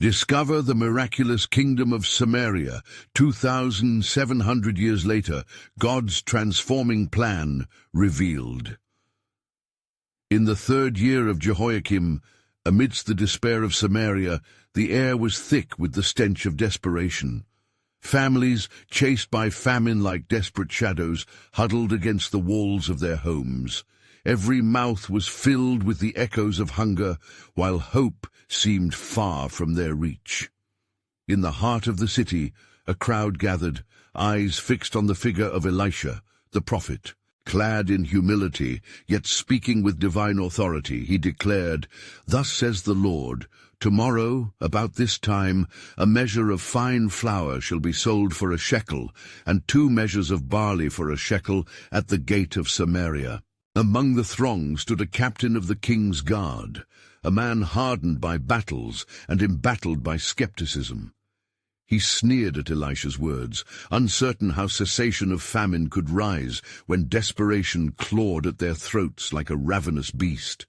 Discover the miraculous kingdom of Samaria. 2,700 years later, God's transforming plan revealed. In the 3rd year of Jehoiakim, amidst the despair of Samaria, the air was thick with the stench of desperation. Families, chased by famine like desperate shadows, huddled against the walls of their homes. Every mouth was filled with the echoes of hunger, while hope seemed far from their reach. In the heart of the city, a crowd gathered, eyes fixed on the figure of Elisha, the prophet. Clad in humility, yet speaking with divine authority, he declared, "Thus says the Lord, tomorrow, about this time, a measure of fine flour shall be sold for a shekel, and 2 measures of barley for a shekel at the gate of Samaria." Among the throng stood a captain of the king's guard, a man hardened by battles and embattled by skepticism. He sneered at Elisha's words, uncertain how cessation of famine could rise when desperation clawed at their throats like a ravenous beast.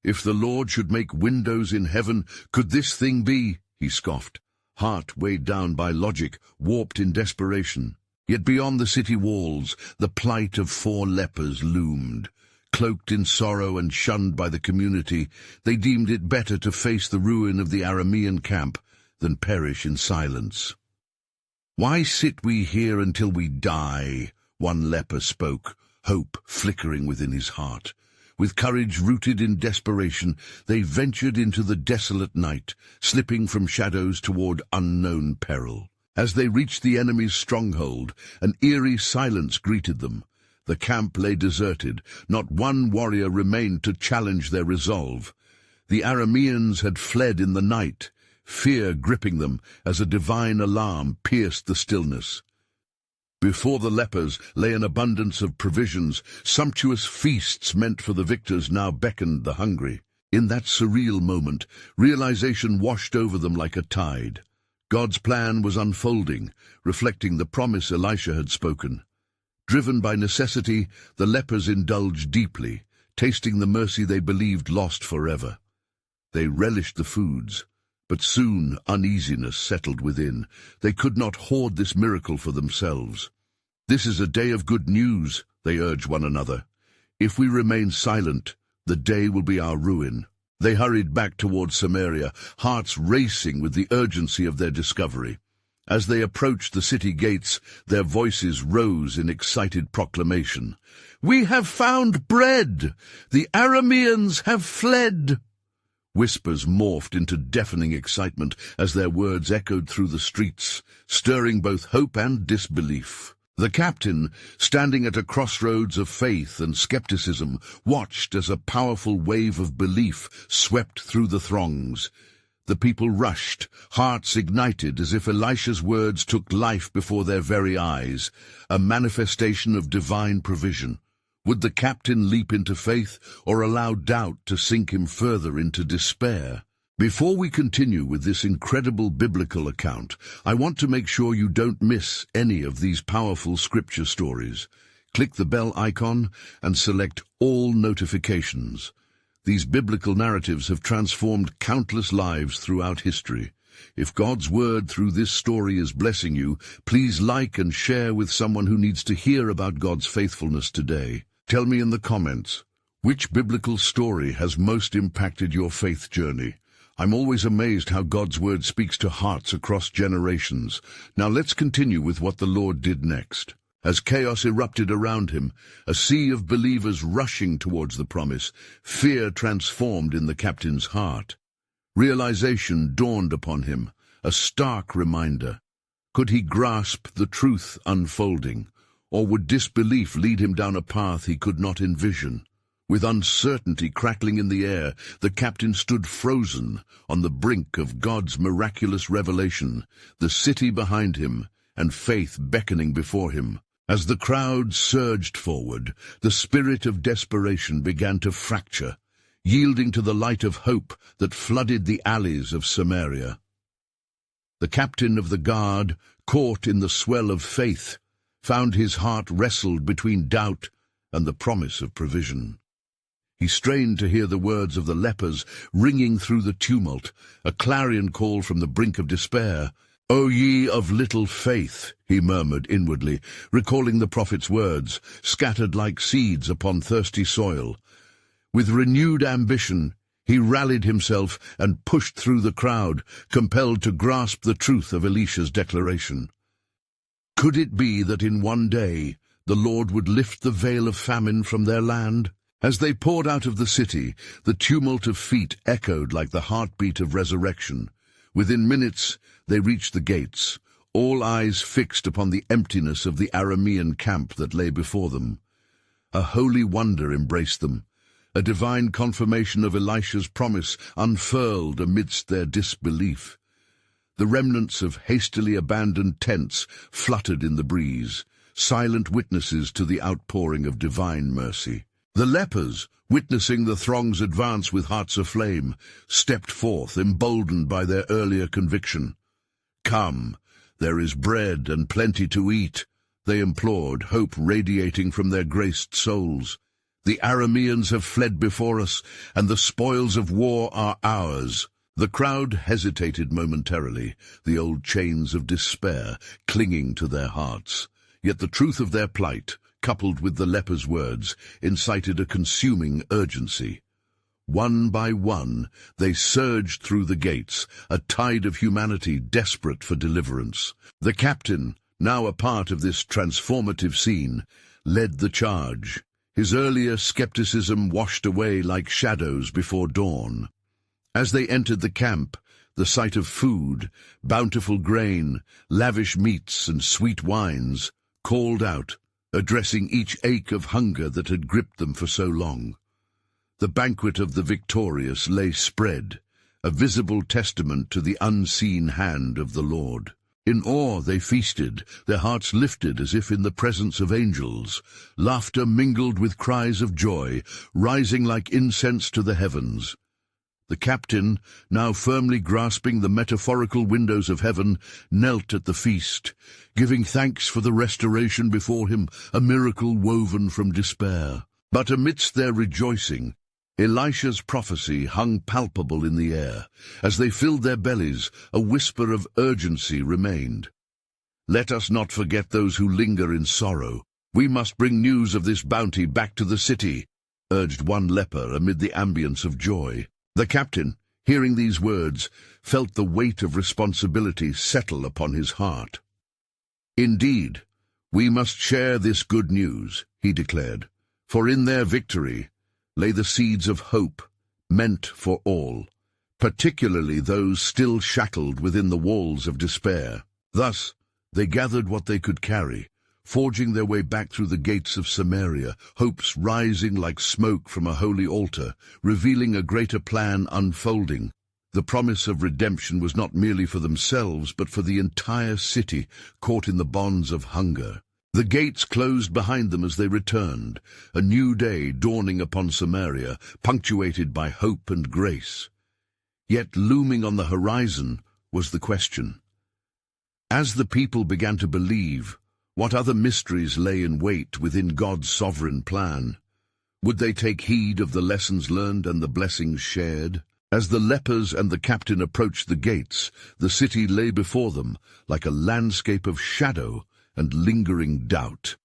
"If the Lord should make windows in heaven, could this thing be?" he scoffed, heart weighed down by logic, warped in desperation. Yet beyond the city walls, the plight of 4 lepers loomed. Cloaked in sorrow and shunned by the community, they deemed it better to face the ruin of the Aramean camp than perish in silence. "Why sit we here until we die?" one leper spoke, hope flickering within his heart. With courage rooted in desperation, they ventured into the desolate night, slipping from shadows toward unknown peril. As they reached the enemy's stronghold, an eerie silence greeted them. The camp lay deserted. Not one warrior remained to challenge their resolve. The Arameans had fled in the night, fear gripping them as a divine alarm pierced the stillness. Before the lepers lay an abundance of provisions. Sumptuous feasts meant for the victors now beckoned the hungry. In that surreal moment, realization washed over them like a tide. God's plan was unfolding, reflecting the promise Elisha had spoken. Driven by necessity, the lepers indulged deeply, tasting the mercy they believed lost forever. They relished the foods, but soon uneasiness settled within. They could not hoard this miracle for themselves. "This is a day of good news," they urged one another. "If we remain silent, the day will be our ruin." They hurried back towards Samaria, hearts racing with the urgency of their discovery. As they approached the city gates, their voices rose in excited proclamation. "We have found bread! The Arameans have fled!" Whispers morphed into deafening excitement as their words echoed through the streets, stirring both hope and disbelief. The captain, standing at a crossroads of faith and skepticism, watched as a powerful wave of belief swept through the throngs. The people rushed, hearts ignited as if Elisha's words took life before their very eyes, a manifestation of divine provision. Would the captain leap into faith or allow doubt to sink him further into despair? Before we continue with this incredible biblical account, I want to make sure you don't miss any of these powerful scripture stories. Click the bell icon and select all notifications. These biblical narratives have transformed countless lives throughout history. If God's word through this story is blessing you, please like and share with someone who needs to hear about God's faithfulness today. Tell me in the comments, which biblical story has most impacted your faith journey? I'm always amazed how God's word speaks to hearts across generations. Now let's continue with what the Lord did next. As chaos erupted around him, a sea of believers rushing towards the promise, fear transformed in the captain's heart. Realization dawned upon him, a stark reminder. Could he grasp the truth unfolding, or would disbelief lead him down a path he could not envision? With uncertainty crackling in the air, the captain stood frozen on the brink of God's miraculous revelation, the city behind him and faith beckoning before him. As the crowd surged forward, the spirit of desperation began to fracture, yielding to the light of hope that flooded the alleys of Samaria. The captain of the guard, caught in the swell of faith, found his heart wrestled between doubt and the promise of provision. He strained to hear the words of the lepers ringing through the tumult, a clarion call from the brink of despair. "O ye of little faith," he murmured inwardly, recalling the prophet's words, scattered like seeds upon thirsty soil. With renewed ambition, he rallied himself and pushed through the crowd, compelled to grasp the truth of Elisha's declaration. Could it be that in one day the Lord would lift the veil of famine from their land? As they poured out of the city, the tumult of feet echoed like the heartbeat of resurrection. Within minutes, they reached the gates, all eyes fixed upon the emptiness of the Aramean camp that lay before them. A holy wonder embraced them, a divine confirmation of Elisha's promise unfurled amidst their disbelief. The remnants of hastily abandoned tents fluttered in the breeze, silent witnesses to the outpouring of divine mercy. The lepers, witnessing the throng's advance with hearts aflame, stepped forth, emboldened by their earlier conviction. "Come, there is bread and plenty to eat," they implored, hope radiating from their graced souls. "The Arameans have fled before us, and the spoils of war are ours." The crowd hesitated momentarily, the old chains of despair clinging to their hearts. Yet the truth of their plight, coupled with the leper's words, incited a consuming urgency. One by one, they surged through the gates, a tide of humanity desperate for deliverance. The captain, now a part of this transformative scene, led the charge, his earlier skepticism washed away like shadows before dawn. As they entered the camp, the sight of food, bountiful grain, lavish meats and sweet wines, called out, addressing each ache of hunger that had gripped them for so long. The banquet of the victorious lay spread, a visible testament to the unseen hand of the Lord. In awe they feasted, their hearts lifted as if in the presence of angels. Laughter mingled with cries of joy, rising like incense to the heavens. The captain, now firmly grasping the metaphorical windows of heaven, knelt at the feast, giving thanks for the restoration before him, a miracle woven from despair. But amidst their rejoicing, Elisha's prophecy hung palpable in the air. As they filled their bellies, a whisper of urgency remained. "Let us not forget those who linger in sorrow. We must bring news of this bounty back to the city," urged one leper amid the ambience of joy. The captain, hearing these words, felt the weight of responsibility settle upon his heart. "Indeed, we must share this good news," he declared, "for in their victory lay the seeds of hope meant for all, particularly those still shackled within the walls of despair." Thus, they gathered what they could carry, forging their way back through the gates of Samaria, hopes rising like smoke from a holy altar, revealing a greater plan unfolding. The promise of redemption was not merely for themselves, but for the entire city, caught in the bonds of hunger. The gates closed behind them as they returned, a new day dawning upon Samaria, punctuated by hope and grace. Yet looming on the horizon was the question. As the people began to believe, what other mysteries lay in wait within God's sovereign plan? Would they take heed of the lessons learned and the blessings shared? As the lepers and the captain approached the gates, the city lay before them like a landscape of shadow and lingering doubt.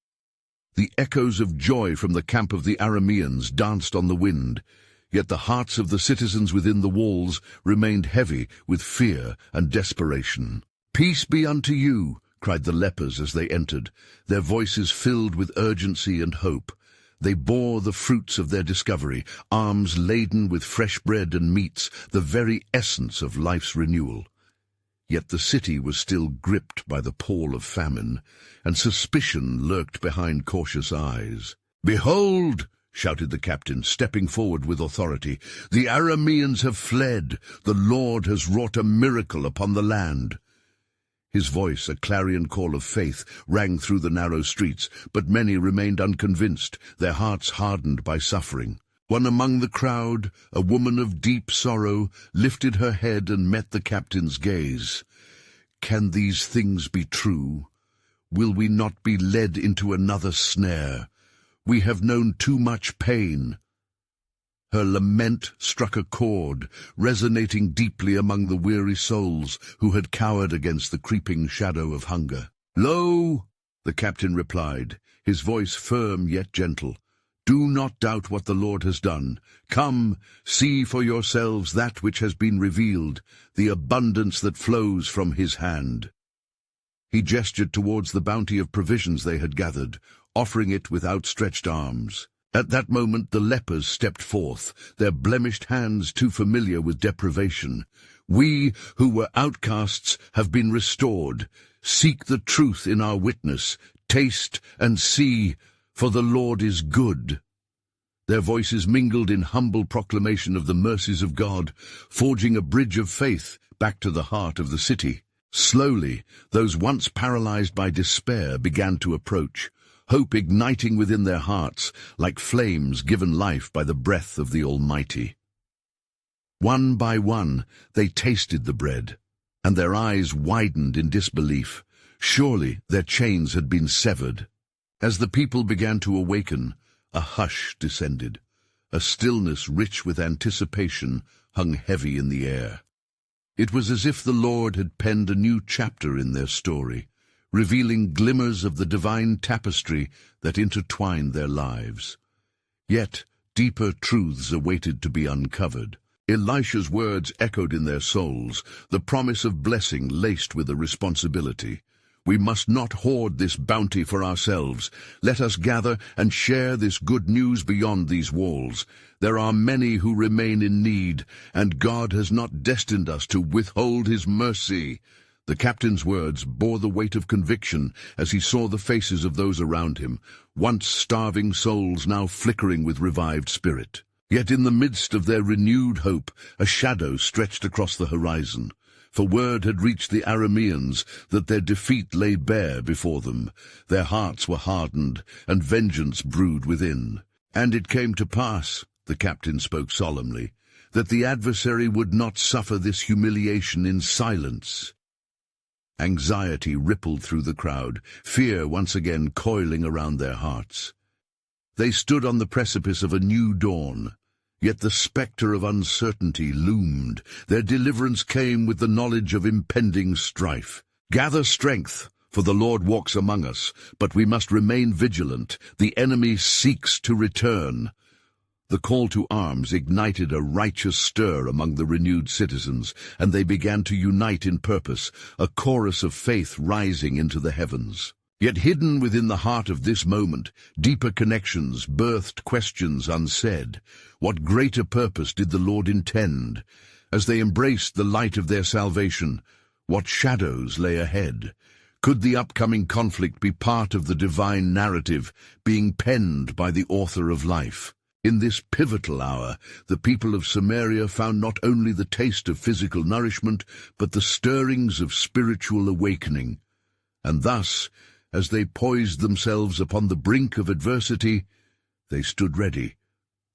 The echoes of joy from the camp of the Arameans danced on the wind, yet the hearts of the citizens within the walls remained heavy with fear and desperation. "Peace be unto you," cried the lepers as they entered, their voices filled with urgency and hope. They bore the fruits of their discovery, arms laden with fresh bread and meats, the very essence of life's renewal. Yet the city was still gripped by the pall of famine, and suspicion lurked behind cautious eyes. "Behold!" shouted the captain, stepping forward with authority. "The Arameans have fled. The Lord has wrought a miracle upon the land." His voice, a clarion call of faith, rang through the narrow streets, but many remained unconvinced, their hearts hardened by suffering. One among the crowd, a woman of deep sorrow, lifted her head and met the captain's gaze. "Can these things be true? Will we not be led into another snare? We have known too much pain." Her lament struck a chord, resonating deeply among the weary souls who had cowered against the creeping shadow of hunger. "Lo," the captain replied, his voice firm yet gentle, "do not doubt what the Lord has done. Come, see for yourselves that which has been revealed, the abundance that flows from his hand." He gestured towards the bounty of provisions they had gathered, offering it with outstretched arms. At that moment the lepers stepped forth, their blemished hands too familiar with deprivation. "We who were outcasts have been restored. Seek the truth in our witness. Taste and see, for the Lord is good." Their voices mingled in humble proclamation of the mercies of God, forging a bridge of faith back to the heart of the city. Slowly, those once paralyzed by despair began to approach, hope igniting within their hearts like flames given life by the breath of the Almighty. One by one, they tasted the bread, and their eyes widened in disbelief. Surely their chains had been severed. As the people began to awaken, a hush descended. A stillness rich with anticipation hung heavy in the air. It was as if the Lord had penned a new chapter in their story, revealing glimmers of the divine tapestry that intertwined their lives. Yet deeper truths awaited to be uncovered. Elisha's words echoed in their souls, the promise of blessing laced with a responsibility. "We must not hoard this bounty for ourselves. Let us gather and share this good news beyond these walls. There are many who remain in need, and God has not destined us to withhold his mercy." The captain's words bore the weight of conviction as he saw the faces of those around him, once starving souls now flickering with revived spirit. Yet in the midst of their renewed hope, a shadow stretched across the horizon. For word had reached the Arameans that their defeat lay bare before them. Their hearts were hardened, and vengeance brewed within. "And it came to pass," the captain spoke solemnly, "that the adversary would not suffer this humiliation in silence." Anxiety rippled through the crowd, fear once again coiling around their hearts. They stood on the precipice of a new dawn. Yet the spectre of uncertainty loomed. Their deliverance came with the knowledge of impending strife. "Gather strength, for the Lord walks among us, but we must remain vigilant. The enemy seeks to return." The call to arms ignited a righteous stir among the renewed citizens, and they began to unite in purpose, a chorus of faith rising into the heavens. Yet hidden within the heart of this moment, deeper connections birthed questions unsaid. What greater purpose did the Lord intend? As they embraced the light of their salvation, what shadows lay ahead? Could the upcoming conflict be part of the divine narrative being penned by the author of life? In this pivotal hour, the people of Samaria found not only the taste of physical nourishment, but the stirrings of spiritual awakening. And thus, as they poised themselves upon the brink of adversity, they stood ready,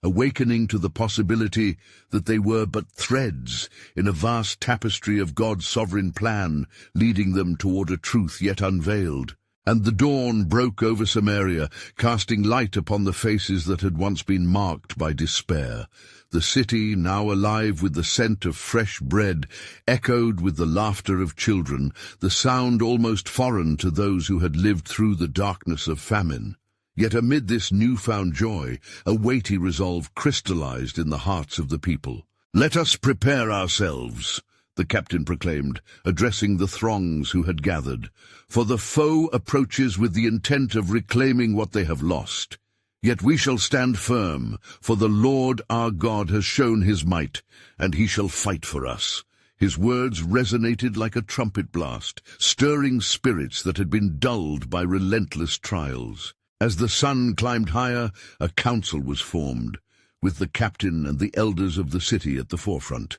awakening to the possibility that they were but threads in a vast tapestry of God's sovereign plan, leading them toward a truth yet unveiled. And the dawn broke over Samaria, casting light upon the faces that had once been marked by despair. The city, now alive with the scent of fresh bread, echoed with the laughter of children, the sound almost foreign to those who had lived through the darkness of famine. Yet amid this newfound joy, a weighty resolve crystallized in the hearts of the people. "Let us prepare ourselves," the captain proclaimed, addressing the throngs who had gathered. "For the foe approaches with the intent of reclaiming what they have lost. Yet we shall stand firm, for the Lord our God has shown his might, and he shall fight for us." His words resonated like a trumpet blast, stirring spirits that had been dulled by relentless trials. As the sun climbed higher, a council was formed, with the captain and the elders of the city at the forefront.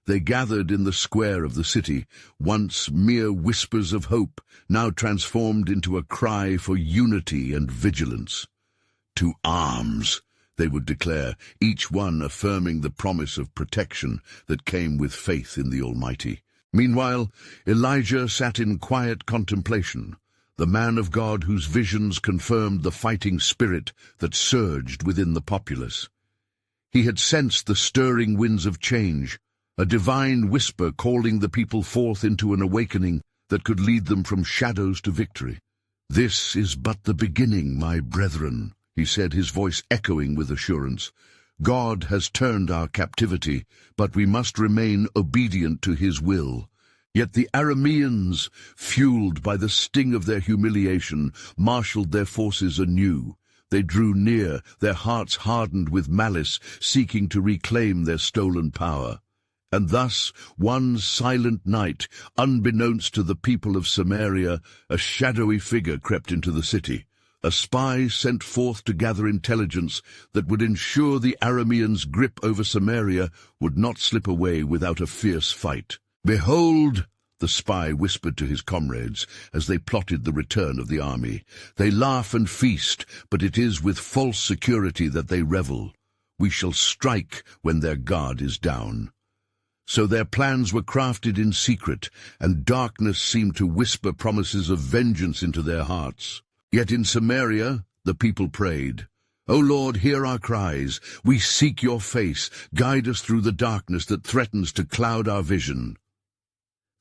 They gathered in the square of the city, once mere whispers of hope, now transformed into a cry for unity and vigilance. "To arms!" they would declare, each one affirming the promise of protection that came with faith in the Almighty. Meanwhile, Elijah sat in quiet contemplation, the man of God whose visions confirmed the fighting spirit that surged within the populace. He had sensed the stirring winds of change, a divine whisper calling the people forth into an awakening that could lead them from shadows to victory. "This is but the beginning, my brethren," he said, his voice echoing with assurance. "God has turned our captivity, but we must remain obedient to his will." Yet the Arameans, fueled by the sting of their humiliation, marshaled their forces anew. They drew near, their hearts hardened with malice, seeking to reclaim their stolen power. And thus, one silent night, unbeknownst to the people of Samaria, a shadowy figure crept into the city, a spy sent forth to gather intelligence that would ensure the Arameans' grip over Samaria would not slip away without a fierce fight. "Behold," the spy whispered to his comrades as they plotted the return of the army, "they laugh and feast, but it is with false security that they revel. We shall strike when their guard is down." So their plans were crafted in secret, and darkness seemed to whisper promises of vengeance into their hearts. Yet in Samaria the people prayed, "O Lord, hear our cries. We seek your face. Guide us through the darkness that threatens to cloud our vision."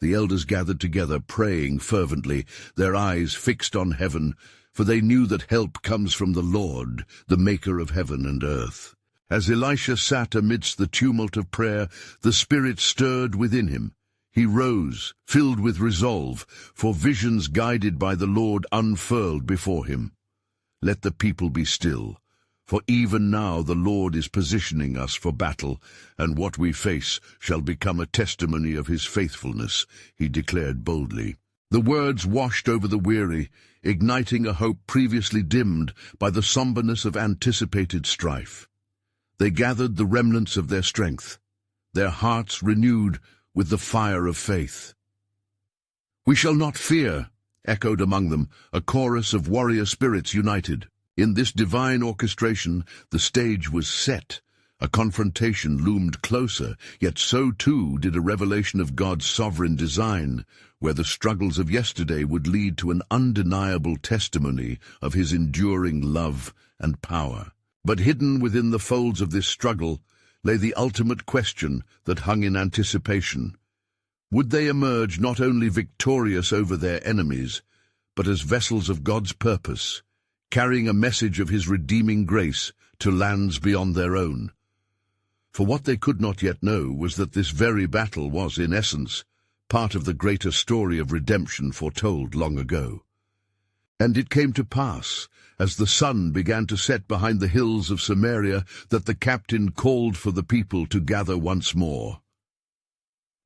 The elders gathered together, praying fervently, their eyes fixed on heaven, for they knew that help comes from the Lord, the maker of heaven and earth. As Elisha sat amidst the tumult of prayer, the Spirit stirred within him. He rose, filled with resolve, for visions guided by the Lord unfurled before him. "Let the people be still, for even now the Lord is positioning us for battle, and what we face shall become a testimony of his faithfulness," he declared boldly. The words washed over the weary, igniting a hope previously dimmed by the somberness of anticipated strife. They gathered the remnants of their strength, their hearts renewed with the fire of faith. "We shall not fear," echoed among them, a chorus of warrior spirits united. In this divine orchestration, the stage was set. A confrontation loomed closer, yet so too did a revelation of God's sovereign design, where the struggles of yesterday would lead to an undeniable testimony of his enduring love and power. But hidden within the folds of this struggle lay the ultimate question that hung in anticipation. Would they emerge not only victorious over their enemies, but as vessels of God's purpose, carrying a message of his redeeming grace to lands beyond their own? For what they could not yet know was that this very battle was, in essence, part of the greater story of redemption foretold long ago. And it came to pass, as the sun began to set behind the hills of Samaria, that the captain called for the people to gather once more.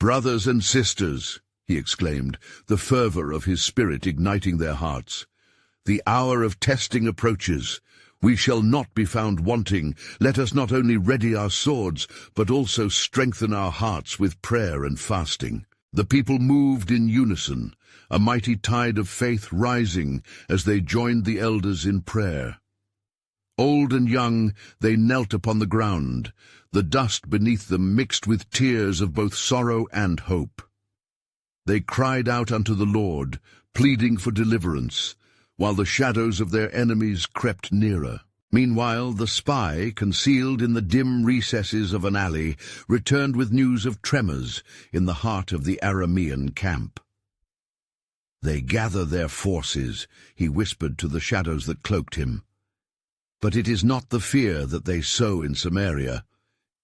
"Brothers and sisters," he exclaimed, the fervor of his spirit igniting their hearts, "the hour of testing approaches. We shall not be found wanting. Let us not only ready our swords, but also strengthen our hearts with prayer and fasting." The people moved in unison, a mighty tide of faith rising as they joined the elders in prayer. Old and young, they knelt upon the ground, the dust beneath them mixed with tears of both sorrow and hope. They cried out unto the Lord, pleading for deliverance, while the shadows of their enemies crept nearer. Meanwhile, the spy, concealed in the dim recesses of an alley, returned with news of tremors in the heart of the Aramean camp. "They gather their forces," he whispered to the shadows that cloaked him. "But it is not the fear that they sow in Samaria.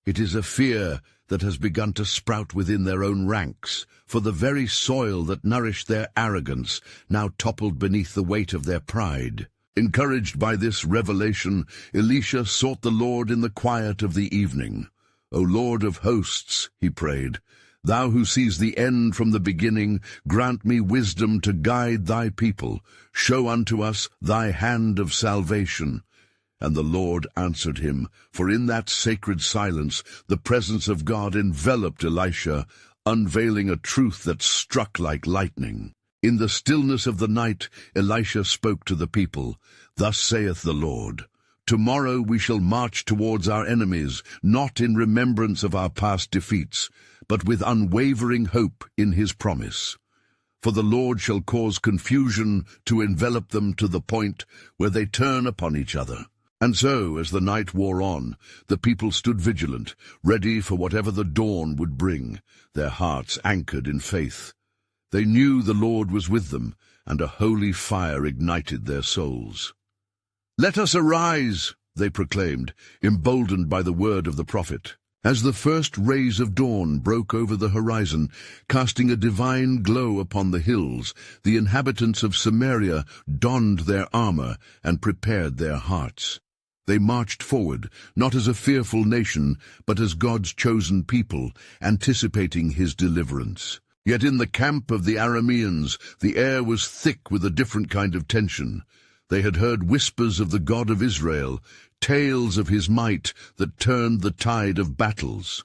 It is a fear that has begun to sprout within their own ranks, for the very soil that nourished their arrogance now toppled beneath the weight of their pride." Encouraged by this revelation, Elisha sought the Lord in the quiet of the evening. "O Lord of hosts," he prayed, "thou who sees the end from the beginning, grant me wisdom to guide thy people. Show unto us thy hand of salvation." And the Lord answered him, for in that sacred silence the presence of God enveloped Elisha, unveiling a truth that struck like lightning. In the stillness of the night, Elisha spoke to the people, "Thus saith the Lord, tomorrow we shall march towards our enemies, not in remembrance of our past defeats, but with unwavering hope in his promise. For the Lord shall cause confusion to envelop them to the point where they turn upon each other. And so, as the night wore on, the people stood vigilant, ready for whatever the dawn would bring, their hearts anchored in faith. They knew the Lord was with them, and a holy fire ignited their souls. "Let us arise," they proclaimed, emboldened by the word of the prophet. As the first rays of dawn broke over the horizon, casting a divine glow upon the hills, the inhabitants of Samaria donned their armor and prepared their hearts. They marched forward, not as a fearful nation, but as God's chosen people, anticipating his deliverance. Yet in the camp of the Arameans, the air was thick with a different kind of tension. They had heard whispers of the God of Israel, tales of his might that turned the tide of battles.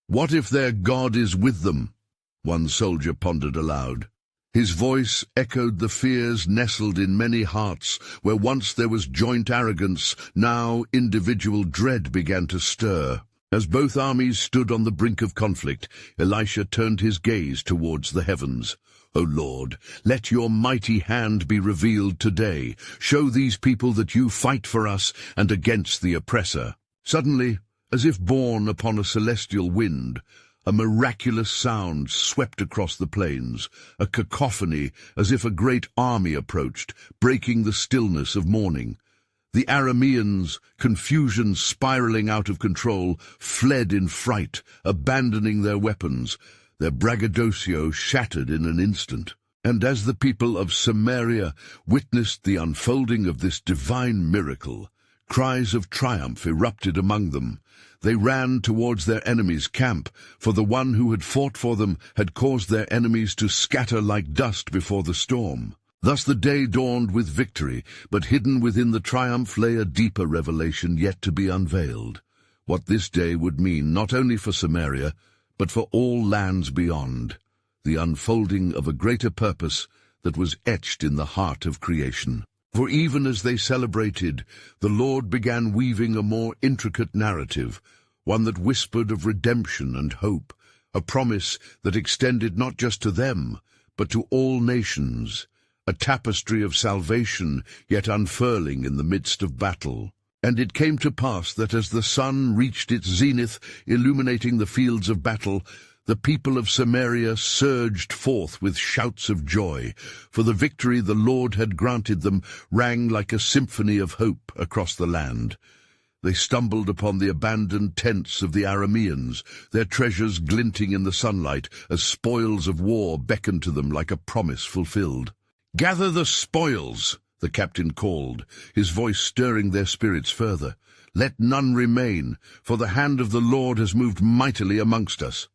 "What if their God is with them?" one soldier pondered aloud. His voice echoed the fears nestled in many hearts, where once there was joint arrogance, now individual dread began to stir. As both armies stood on the brink of conflict, Elisha turned his gaze towards the heavens. "O Lord, let your mighty hand be revealed today. Show these people that you fight for us and against the oppressor." Suddenly, as if borne upon a celestial wind, a miraculous sound swept across the plains, a cacophony as if a great army approached, breaking the stillness of morning. The Arameans, confusion spiraling out of control, fled in fright, abandoning their weapons, their braggadocio shattered in an instant. And as the people of Samaria witnessed the unfolding of this divine miracle, cries of triumph erupted among them. They ran towards their enemy's camp, for the one who had fought for them had caused their enemies to scatter like dust before the storm. Thus the day dawned with victory, but hidden within the triumph lay a deeper revelation yet to be unveiled. What this day would mean not only for Samaria, but for all lands beyond, the unfolding of a greater purpose that was etched in the heart of creation. For even as they celebrated, the Lord began weaving a more intricate narrative, one that whispered of redemption and hope, a promise that extended not just to them, but to all nations, a tapestry of salvation yet unfurling in the midst of battle. And it came to pass that as the sun reached its zenith, illuminating the fields of battle, the people of Samaria surged forth with shouts of joy, for the victory the Lord had granted them rang like a symphony of hope across the land. They stumbled upon the abandoned tents of the Arameans, their treasures glinting in the sunlight as spoils of war beckoned to them like a promise fulfilled. "Gather the spoils," the captain called, his voice stirring their spirits further. "Let none remain, for the hand of the Lord has moved mightily amongst us."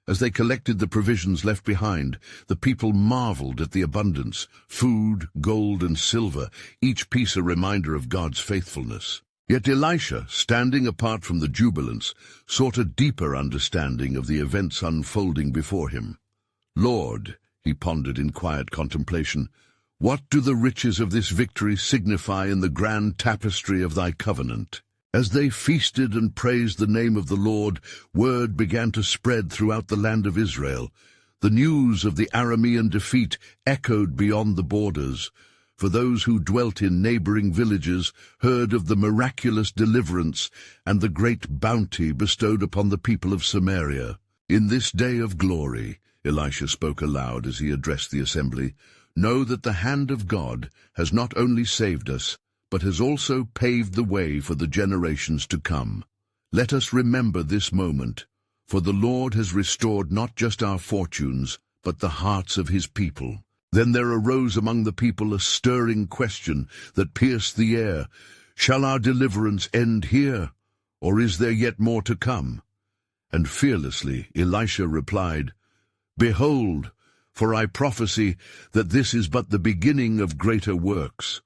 As they collected the provisions left behind, the people marveled at the abundance, food, gold, and silver, each piece a reminder of God's faithfulness. Yet Elisha, standing apart from the jubilance, sought a deeper understanding of the events unfolding before him. "Lord," he pondered in quiet contemplation, "what do the riches of this victory signify in the grand tapestry of thy covenant?" As they feasted and praised the name of the Lord, word began to spread throughout the land of Israel. The news of the Aramean defeat echoed beyond the borders, for those who dwelt in neighboring villages heard of the miraculous deliverance and the great bounty bestowed upon the people of Samaria. "In this day of glory," Elisha spoke aloud as he addressed the assembly, "know that the hand of God has not only saved us, but has also paved the way for the generations to come. Let us remember this moment, for the Lord has restored not just our fortunes, but the hearts of his people." Then there arose among the people a stirring question that pierced the air. "Shall our deliverance end here, or is there yet more to come?" And fearlessly Elisha replied, "Behold, for I prophesy that this is but the beginning of greater works.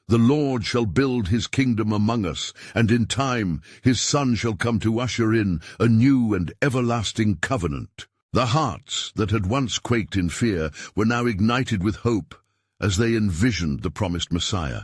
The Lord shall build his kingdom among us, and in time his Son shall come to usher in a new and everlasting covenant." The hearts that had once quaked in fear were now ignited with hope as they envisioned the promised Messiah.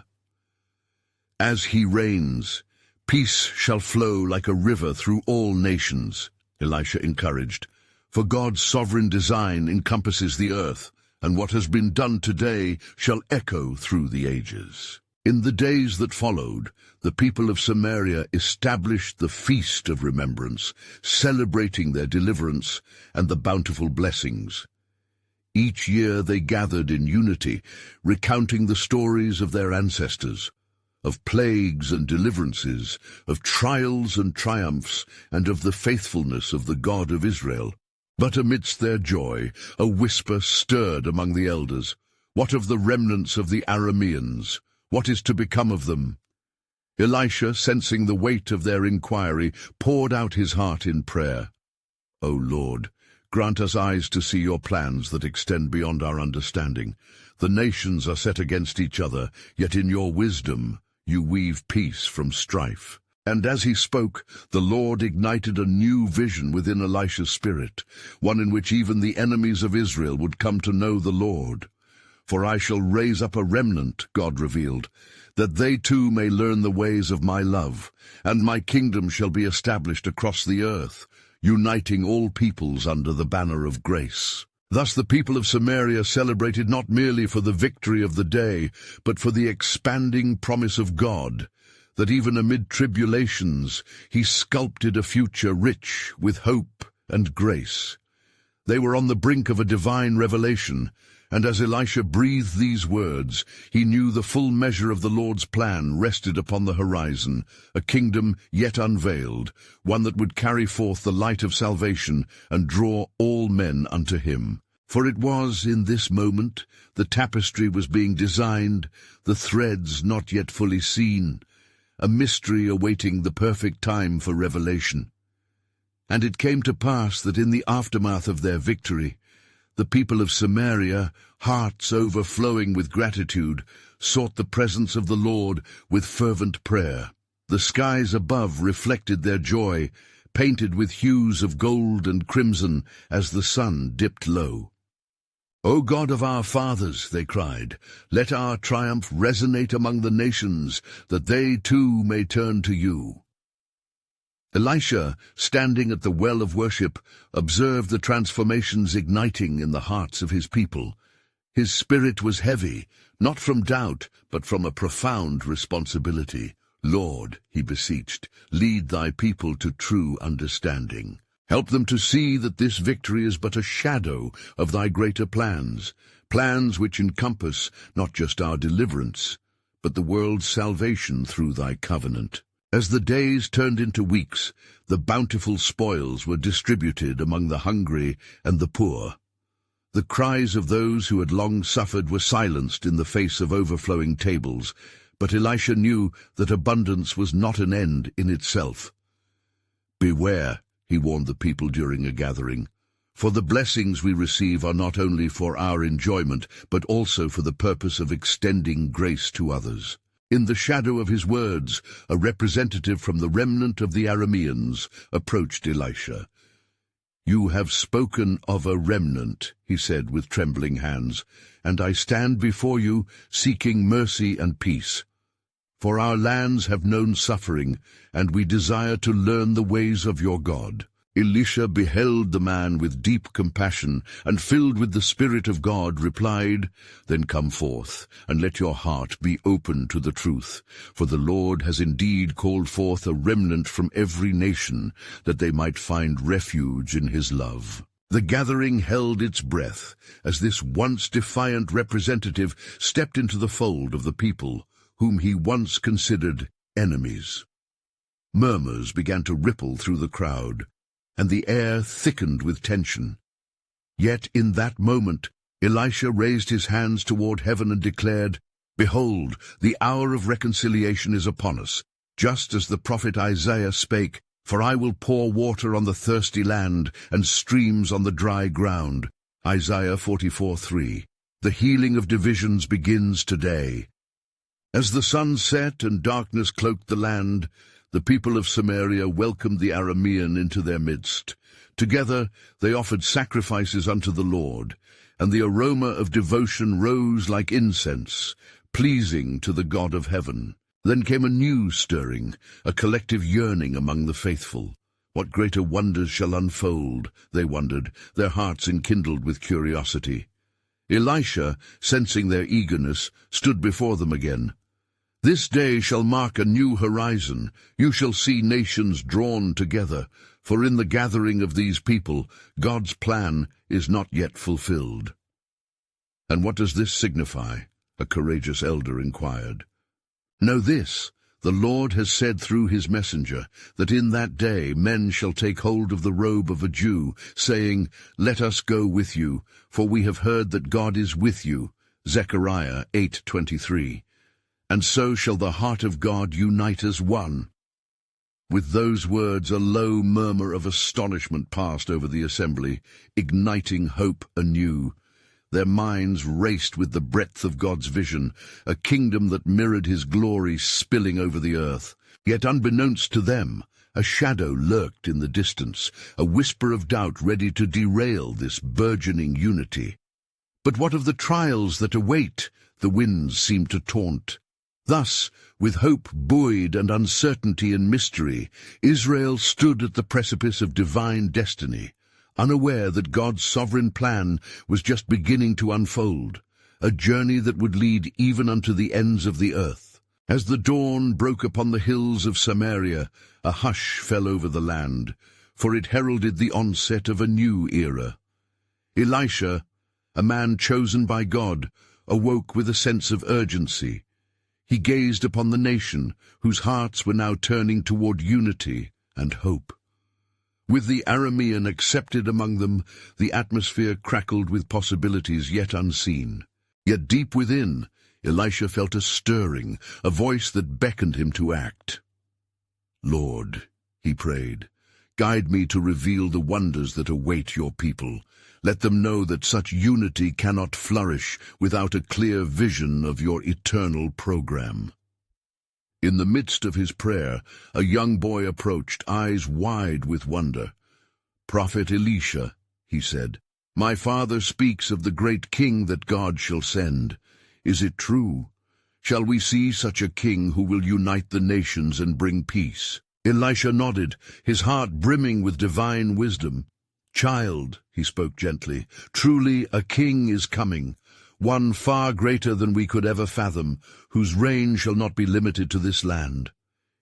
"As he reigns, peace shall flow like a river through all nations," Elisha encouraged, "for God's sovereign design encompasses the earth, and what has been done today shall echo through the ages." In the days that followed, the people of Samaria established the Feast of Remembrance, celebrating their deliverance and the bountiful blessings. Each year they gathered in unity, recounting the stories of their ancestors, of plagues and deliverances, of trials and triumphs, and of the faithfulness of the God of Israel. But amidst their joy, a whisper stirred among the elders. What of the remnants of the Arameans? What is to become of them? Elisha, sensing the weight of their inquiry, poured out his heart in prayer. O Lord, grant us eyes to see your plans that extend beyond our understanding. The nations are set against each other, yet in your wisdom you weave peace from strife. And as he spoke, the Lord ignited a new vision within Elisha's spirit, one in which even the enemies of Israel would come to know the Lord. For I shall raise up a remnant, God revealed, that they too may learn the ways of my love, and my kingdom shall be established across the earth, uniting all peoples under the banner of grace. Thus the people of Samaria celebrated not merely for the victory of the day, but for the expanding promise of God, that even amid tribulations he sculpted a future rich with hope and grace. They were on the brink of a divine revelation, and as Elisha breathed these words, he knew the full measure of the Lord's plan rested upon the horizon, a kingdom yet unveiled, one that would carry forth the light of salvation and draw all men unto him. For it was in this moment the tapestry was being designed, the threads not yet fully seen, a mystery awaiting the perfect time for revelation. And it came to pass that in the aftermath of their victory, the people of Samaria, hearts overflowing with gratitude, sought the presence of the Lord with fervent prayer. The skies above reflected their joy, painted with hues of gold and crimson as the sun dipped low. O God of our fathers, they cried, let our triumph resonate among the nations, that they too may turn to you. Elisha, standing at the well of worship, observed the transformations igniting in the hearts of his people. His spirit was heavy, not from doubt, but from a profound responsibility. Lord, he beseeched, lead thy people to true understanding. Help them to see that this victory is but a shadow of thy greater plans, plans which encompass not just our deliverance, but the world's salvation through thy covenant. As the days turned into weeks, the bountiful spoils were distributed among the hungry and the poor. The cries of those who had long suffered were silenced in the face of overflowing tables, but Elisha knew that abundance was not an end in itself. Beware, he warned the people during a gathering, for the blessings we receive are not only for our enjoyment, but also for the purpose of extending grace to others. In the shadow of his words, a representative from the remnant of the Arameans approached Elisha. You have spoken of a remnant, he said with trembling hands, and I stand before you seeking mercy and peace. For our lands have known suffering, and we desire to learn the ways of your God. Elisha beheld the man with deep compassion, and filled with the Spirit of God, replied, Then come forth, and let your heart be open to the truth. For the Lord has indeed called forth a remnant from every nation, that they might find refuge in his love. The gathering held its breath, as this once defiant representative stepped into the fold of the people, whom he once considered enemies. Murmurs began to ripple through the crowd, and the air thickened with tension. Yet in that moment Elisha raised his hands toward heaven and declared, Behold, the hour of reconciliation is upon us, just as the prophet Isaiah spake, For I will pour water on the thirsty land, and streams on the dry ground. Isaiah 44:3. The healing of divisions begins today. As the sun set and darkness cloaked the land, the people of Samaria welcomed the Aramean into their midst. Together they offered sacrifices unto the Lord, and the aroma of devotion rose like incense, pleasing to the God of heaven. Then came a new stirring, a collective yearning among the faithful. What greater wonders shall unfold, they wondered, their hearts enkindled with curiosity. Elisha, sensing their eagerness, stood before them again. This day shall mark a new horizon. You shall see nations drawn together, for in the gathering of these people, God's plan is not yet fulfilled. And what does this signify? A courageous elder inquired. Know this, the Lord has said through his messenger, that in that day men shall take hold of the robe of a Jew, saying, Let us go with you, for we have heard that God is with you. Zechariah 8:23. And so shall the heart of God unite as one. With those words, a low murmur of astonishment passed over the assembly, igniting hope anew. Their minds raced with the breadth of God's vision, a kingdom that mirrored his glory spilling over the earth. Yet unbeknownst to them, a shadow lurked in the distance, a whisper of doubt ready to derail this burgeoning unity. But what of the trials that await? The winds seemed to taunt. Thus, with hope buoyed and uncertainty and mystery, Israel stood at the precipice of divine destiny, unaware that God's sovereign plan was just beginning to unfold, a journey that would lead even unto the ends of the earth. As the dawn broke upon the hills of Samaria, a hush fell over the land, for it heralded the onset of a new era. Elisha, a man chosen by God, awoke with a sense of urgency. He gazed upon the nation, whose hearts were now turning toward unity and hope. With the Aramean accepted among them, the atmosphere crackled with possibilities yet unseen. Yet deep within, Elisha felt a stirring, a voice that beckoned him to act. Lord, he prayed, guide me to reveal the wonders that await your people. Let them know that such unity cannot flourish without a clear vision of your eternal program. In the midst of his prayer, a young boy approached, eyes wide with wonder. Prophet Elisha, he said, my father speaks of the great king that God shall send. Is it true? Shall we see such a king who will unite the nations and bring peace? Elisha nodded, his heart brimming with divine wisdom. Child, he spoke gently, truly a king is coming, one far greater than we could ever fathom, whose reign shall not be limited to this land.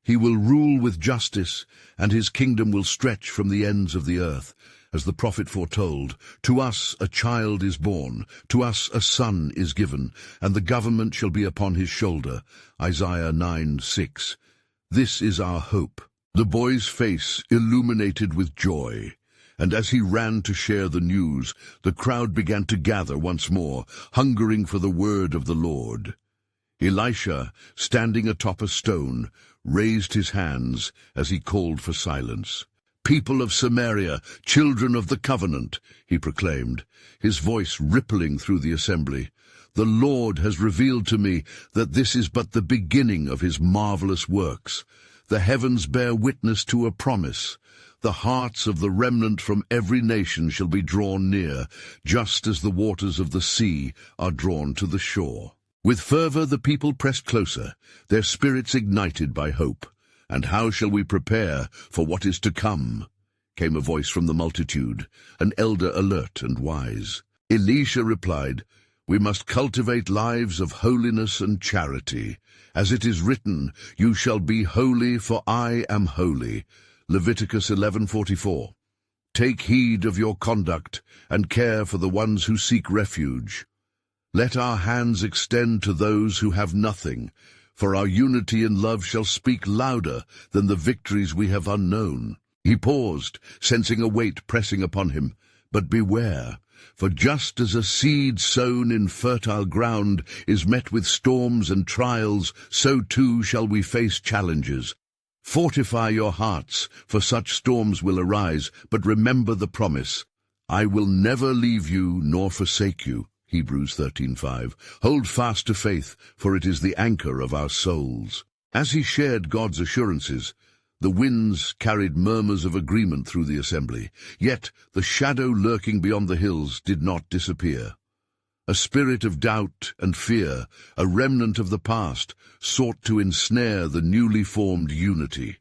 He will rule with justice, and his kingdom will stretch from the ends of the earth. As the prophet foretold, to us a child is born, to us a son is given, and the government shall be upon his shoulder. Isaiah 9:6. This is our hope. The boy's face illuminated with joy. And as he ran to share the news, the crowd began to gather once more, hungering for the word of the Lord. Elisha, standing atop a stone, raised his hands as he called for silence. People of Samaria, children of the covenant, he proclaimed, his voice rippling through the assembly. The Lord has revealed to me that this is but the beginning of his marvelous works. The heavens bear witness to a promise. The hearts of the remnant from every nation shall be drawn near, just as the waters of the sea are drawn to the shore. With fervor the people pressed closer, their spirits ignited by hope. And how shall we prepare for what is to come? Came a voice from the multitude, an elder alert and wise. Elisha replied, we must cultivate lives of holiness and charity. As it is written, you shall be holy, for I am holy. Leviticus 11:44. Take heed of your conduct and care for the ones who seek refuge. Let our hands extend to those who have nothing, for our unity and love shall speak louder than the victories we have unknown. He paused, sensing a weight pressing upon him. But beware, for just as a seed sown in fertile ground is met with storms and trials, so too shall we face challenges. Fortify your hearts, for such storms will arise, but remember the promise. I will never leave you nor forsake you. Hebrews 13:5. Hold fast to faith, for it is the anchor of our souls. As he shared God's assurances, the winds carried murmurs of agreement through the assembly, yet the shadow lurking beyond the hills did not disappear. A spirit of doubt and fear, a remnant of the past, sought to ensnare the newly formed unity.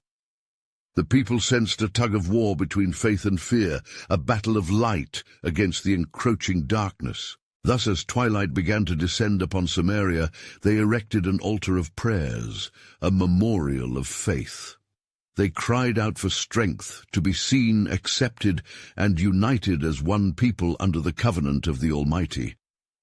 The people sensed a tug-of-war between faith and fear, a battle of light against the encroaching darkness. Thus, as twilight began to descend upon Samaria, they erected an altar of prayers, a memorial of faith. They cried out for strength, to be seen, accepted, and united as one people under the covenant of the Almighty.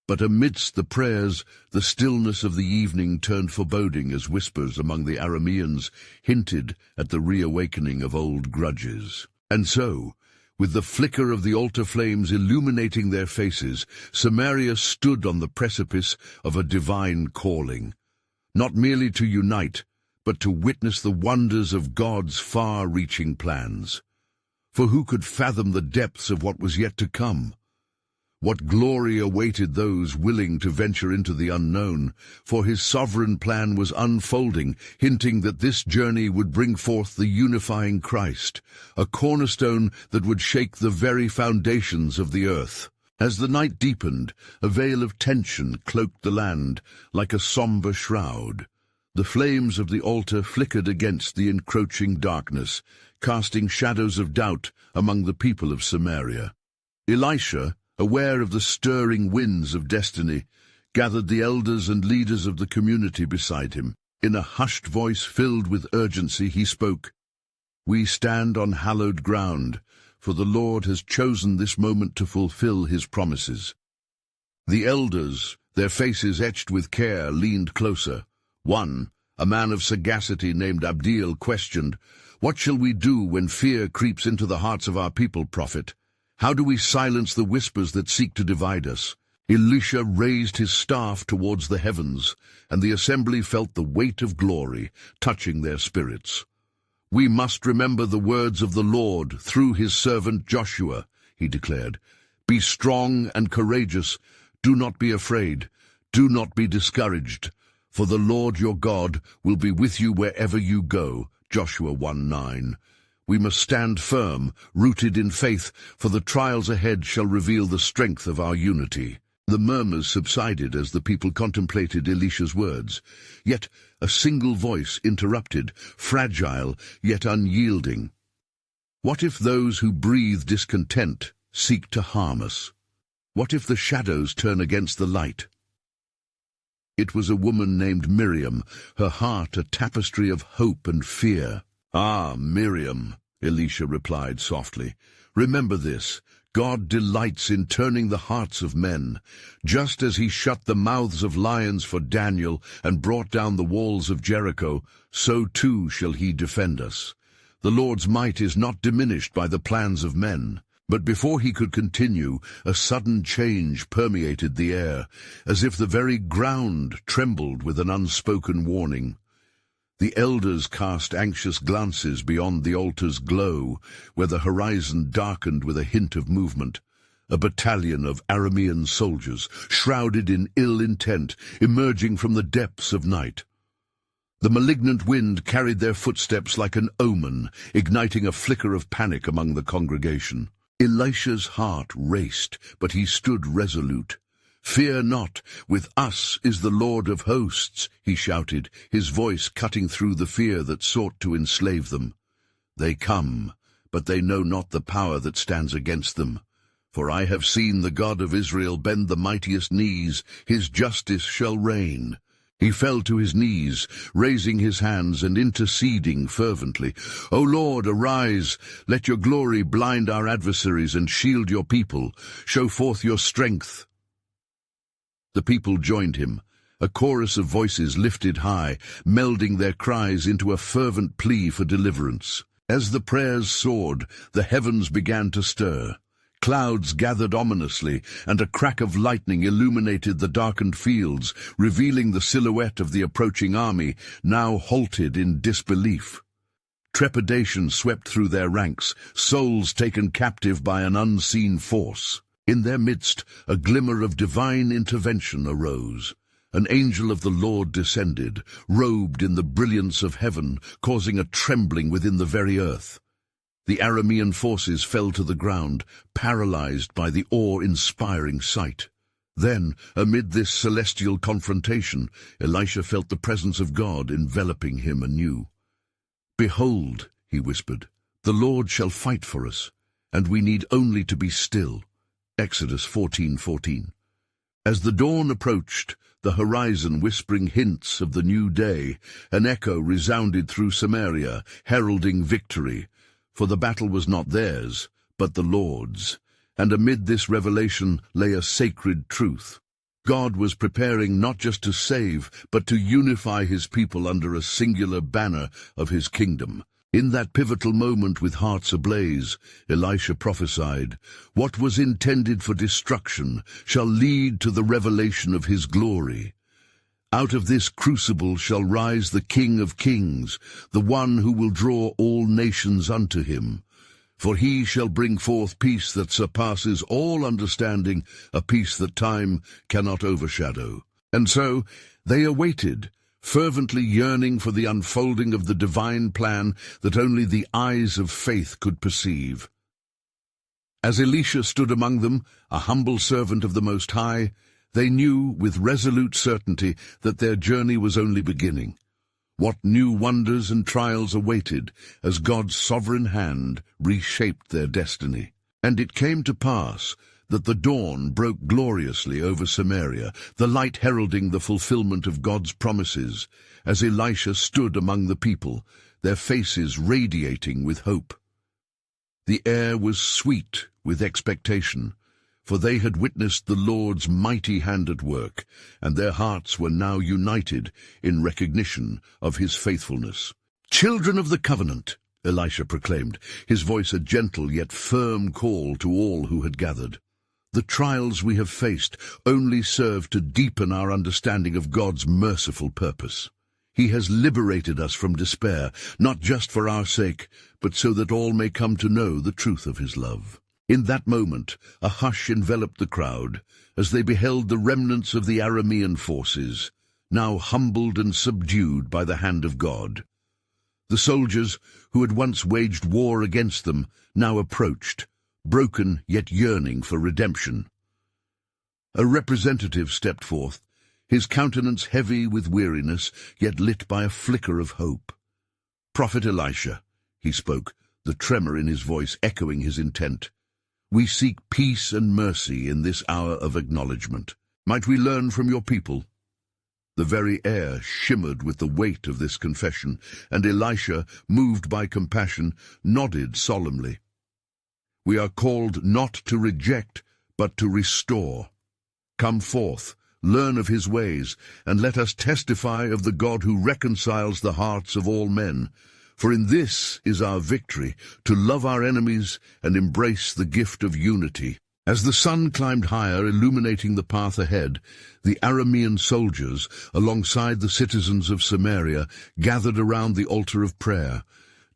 But amidst the prayers, the stillness of the evening turned foreboding as whispers among the Arameans hinted at the reawakening of old grudges. And so, with the flicker of the altar flames illuminating their faces, Samaria stood on the precipice of a divine calling, not merely to unite, but to witness the wonders of God's far-reaching plans. For who could fathom the depths of what was yet to come? What glory awaited those willing to venture into the unknown, for his sovereign plan was unfolding, hinting that this journey would bring forth the unifying Christ, a cornerstone that would shake the very foundations of the earth. As the night deepened, a veil of tension cloaked the land like a somber shroud. The flames of the altar flickered against the encroaching darkness, casting shadows of doubt among the people of Samaria. Elisha, aware of the stirring winds of destiny, gathered the elders and leaders of the community beside him. In a hushed voice filled with urgency, he spoke, "We stand on hallowed ground, for the Lord has chosen this moment to fulfill his promises." The elders, their faces etched with care, leaned closer. One, a man of sagacity named Abdiel, questioned, "What shall we do when fear creeps into the hearts of our people, prophet? How do we silence the whispers that seek to divide us?" Elisha raised his staff towards the heavens, and the assembly felt the weight of glory touching their spirits. "We must remember the words of the Lord through his servant Joshua," he declared. "Be strong and courageous. Do not be afraid. Do not be discouraged. For the Lord your God will be with you wherever you go." Joshua 1:9. We must stand firm, rooted in faith, for the trials ahead shall reveal the strength of our unity. The murmurs subsided as the people contemplated Elisha's words. Yet a single voice interrupted, fragile yet unyielding. "What if those who breathe discontent seek to harm us? What if the shadows turn against the light?" It was a woman named Miriam, her heart a tapestry of hope and fear. "Ah, Miriam," Elisha replied softly, "remember this. God delights in turning the hearts of men. Just as he shut the mouths of lions for Daniel and brought down the walls of Jericho, so too shall he defend us. The Lord's might is not diminished by the plans of men." But before he could continue, a sudden change permeated the air, as if the very ground trembled with an unspoken warning. The elders cast anxious glances beyond the altar's glow, where the horizon darkened with a hint of movement. A battalion of Aramean soldiers, shrouded in ill intent, emerging from the depths of night. The malignant wind carried their footsteps like an omen, igniting a flicker of panic among the congregation. Elisha's heart raced, but he stood resolute. "Fear not, with us is the Lord of hosts," he shouted, his voice cutting through the fear that sought to enslave them. "They come, but they know not the power that stands against them. For I have seen the God of Israel bend the mightiest knees, his justice shall reign." He fell to his knees, raising his hands and interceding fervently. "O Lord, arise, let your glory blind our adversaries and shield your people. Show forth your strength." The people joined him, a chorus of voices lifted high, melding their cries into a fervent plea for deliverance. As the prayers soared, the heavens began to stir. Clouds gathered ominously, and a crack of lightning illuminated the darkened fields, revealing the silhouette of the approaching army, now halted in disbelief. Trepidation swept through their ranks, souls taken captive by an unseen force. In their midst, a glimmer of divine intervention arose. An angel of the Lord descended, robed in the brilliance of heaven, causing a trembling within the very earth. The Aramean forces fell to the ground, paralyzed by the awe-inspiring sight. Then, amid this celestial confrontation, Elisha felt the presence of God enveloping him anew. "Behold," he whispered, "the Lord shall fight for us, and we need only to be still." Exodus 14:14. As the dawn approached, the horizon whispering hints of the new day, an echo resounded through Samaria, heralding victory. For the battle was not theirs, but the Lord's. And amid this revelation lay a sacred truth. God was preparing not just to save, but to unify his people under a singular banner of his kingdom. In that pivotal moment, with hearts ablaze, Elisha prophesied, "What was intended for destruction shall lead to the revelation of his glory. Out of this crucible shall rise the King of Kings, the one who will draw all nations unto him. For he shall bring forth peace that surpasses all understanding, a peace that time cannot overshadow." And so they awaited, fervently yearning for the unfolding of the divine plan that only the eyes of faith could perceive. As Elisha stood among them, a humble servant of the Most High, they knew with resolute certainty that their journey was only beginning. What new wonders and trials awaited as God's sovereign hand reshaped their destiny. And it came to pass that the dawn broke gloriously over Samaria, the light heralding the fulfillment of God's promises, as Elisha stood among the people, their faces radiating with hope. The air was sweet with expectation, for they had witnessed the Lord's mighty hand at work, and their hearts were now united in recognition of his faithfulness. "Children of the covenant," Elisha proclaimed, his voice a gentle yet firm call to all who had gathered. "The trials we have faced only serve to deepen our understanding of God's merciful purpose. He has liberated us from despair, not just for our sake, but so that all may come to know the truth of his love." In that moment, a hush enveloped the crowd as they beheld the remnants of the Aramean forces, now humbled and subdued by the hand of God. The soldiers who had once waged war against them now approached, broken yet yearning for redemption. A representative stepped forth, his countenance heavy with weariness, yet lit by a flicker of hope. "Prophet Elisha," he spoke, the tremor in his voice echoing his intent. "We seek peace and mercy in this hour of acknowledgement. Might we learn from your people?" The very air shimmered with the weight of this confession, and Elisha, moved by compassion, nodded solemnly. "We are called not to reject, but to restore. Come forth, learn of his ways, and let us testify of the God who reconciles the hearts of all men. For in this is our victory, to love our enemies and embrace the gift of unity." As the sun climbed higher, illuminating the path ahead, the Aramean soldiers, alongside the citizens of Samaria, gathered around the altar of prayer.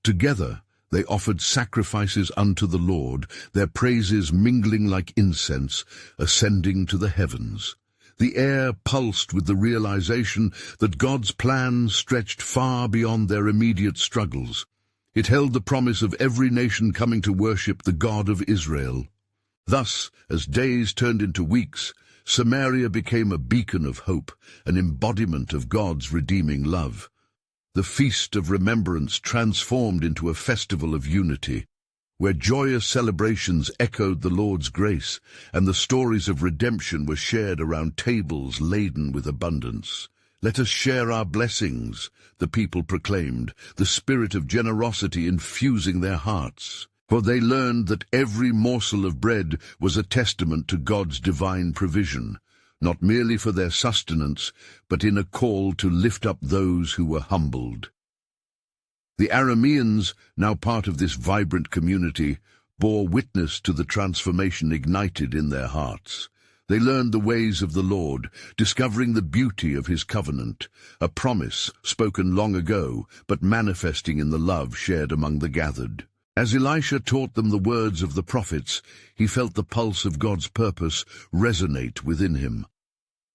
Together they offered sacrifices unto the Lord, their praises mingling like incense, ascending to the heavens. The air pulsed with the realization that God's plan stretched far beyond their immediate struggles. It held the promise of every nation coming to worship the God of Israel. Thus, as days turned into weeks, Samaria became a beacon of hope, an embodiment of God's redeeming love. The Feast of Remembrance transformed into a festival of unity, where joyous celebrations echoed the Lord's grace, and the stories of redemption were shared around tables laden with abundance. "Let us share our blessings," the people proclaimed, the spirit of generosity infusing their hearts. For they learned that every morsel of bread was a testament to God's divine provision, not merely for their sustenance, but in a call to lift up those who were humbled. The Arameans, now part of this vibrant community, bore witness to the transformation ignited in their hearts. They learned the ways of the Lord, discovering the beauty of his covenant, a promise spoken long ago, but manifesting in the love shared among the gathered. As Elisha taught them the words of the prophets, he felt the pulse of God's purpose resonate within him.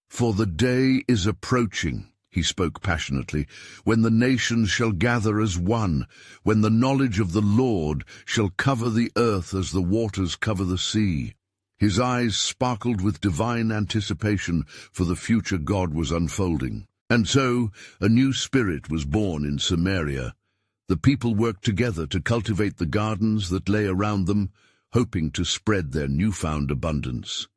"For the day is approaching," he spoke passionately, "when the nations shall gather as one, when the knowledge of the Lord shall cover the earth as the waters cover the sea." His eyes sparkled with divine anticipation for the future God was unfolding. And so a new spirit was born in Samaria. The people worked together to cultivate the gardens that lay around them, hoping to spread their newfound abundance.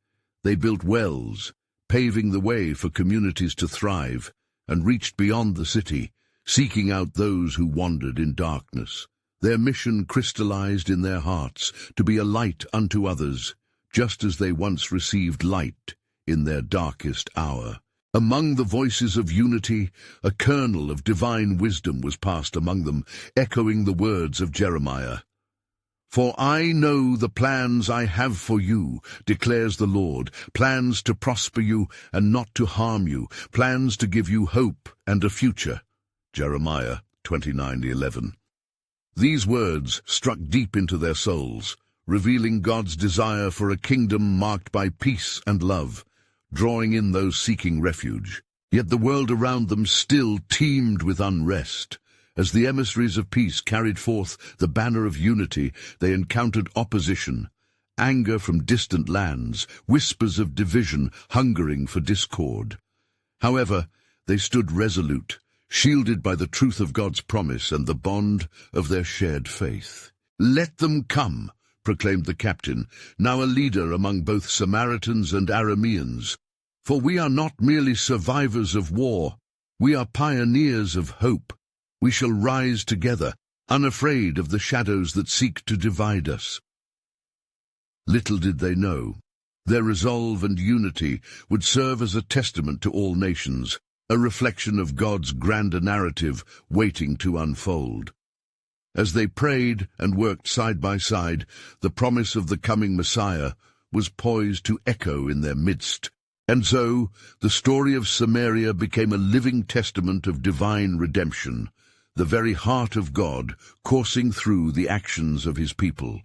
They built wells, paving the way for communities to thrive, and reached beyond the city, seeking out those who wandered in darkness. Their mission crystallized in their hearts to be a light unto others, just as they once received light in their darkest hour. Among the voices of unity, a kernel of divine wisdom was passed among them, echoing the words of Jeremiah. "For I know the plans I have for you, declares the Lord, plans to prosper you and not to harm you, plans to give you hope and a future." Jeremiah 29:11. These words struck deep into their souls, revealing God's desire for a kingdom marked by peace and love, drawing in those seeking refuge. Yet the world around them still teemed with unrest. As the emissaries of peace carried forth the banner of unity, they encountered opposition, anger from distant lands, whispers of division hungering for discord. However, they stood resolute, shielded by the truth of God's promise and the bond of their shared faith. "Let them come," proclaimed the captain, now a leader among both Samaritans and Arameans. "For we are not merely survivors of war, we are pioneers of hope. We shall rise together, unafraid of the shadows that seek to divide us." Little did they know, their resolve and unity would serve as a testament to all nations, a reflection of God's grander narrative waiting to unfold. As they prayed and worked side by side, the promise of the coming Messiah was poised to echo in their midst. And so, the story of Samaria became a living testament of divine redemption, the very heart of God coursing through the actions of his people.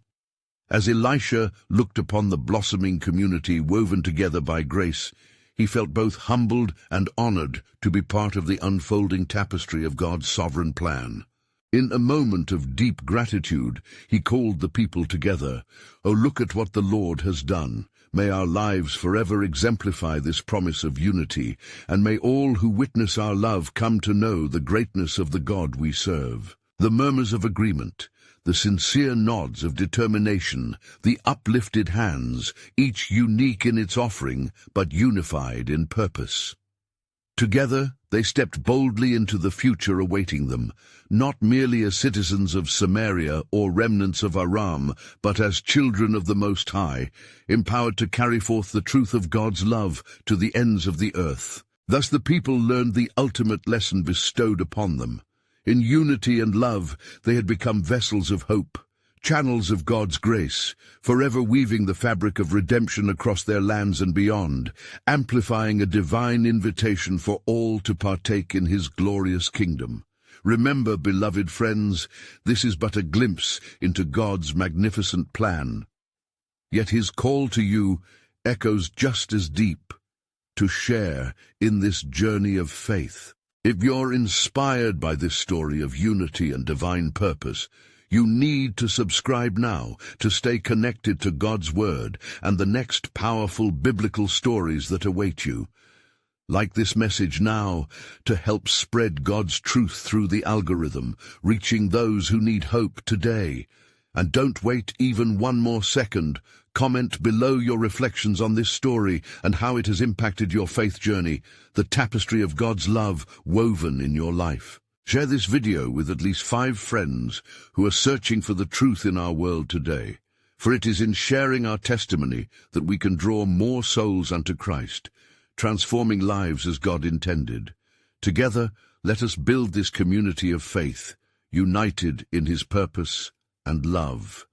As Elisha looked upon the blossoming community woven together by grace, he felt both humbled and honored to be part of the unfolding tapestry of God's sovereign plan. In a moment of deep gratitude, he called the people together. "Oh, look at what the Lord has done. May our lives forever exemplify this promise of unity, and may all who witness our love come to know the greatness of the God we serve." The murmurs of agreement, the sincere nods of determination, the uplifted hands, each unique in its offering, but unified in purpose. Together, they stepped boldly into the future awaiting them, not merely as citizens of Samaria or remnants of Aram, but as children of the Most High, empowered to carry forth the truth of God's love to the ends of the earth. Thus the people learned the ultimate lesson bestowed upon them. In unity and love, they had become vessels of hope, channels of God's grace, forever weaving the fabric of redemption across their lands and beyond, amplifying a divine invitation for all to partake in his glorious kingdom. Remember, beloved friends, this is but a glimpse into God's magnificent plan. Yet his call to you echoes just as deep, to share in this journey of faith. If you're inspired by this story of unity and divine purpose, you need to subscribe now to stay connected to God's Word and the next powerful biblical stories that await you. Like this message now to help spread God's truth through the algorithm, reaching those who need hope today. And don't wait even one more second. Comment below your reflections on this story and how it has impacted your faith journey, the tapestry of God's love woven in your life. Share this video with at least 5 friends who are searching for the truth in our world today. For it is in sharing our testimony that we can draw more souls unto Christ, transforming lives as God intended. Together, let us build this community of faith, united in his purpose and love.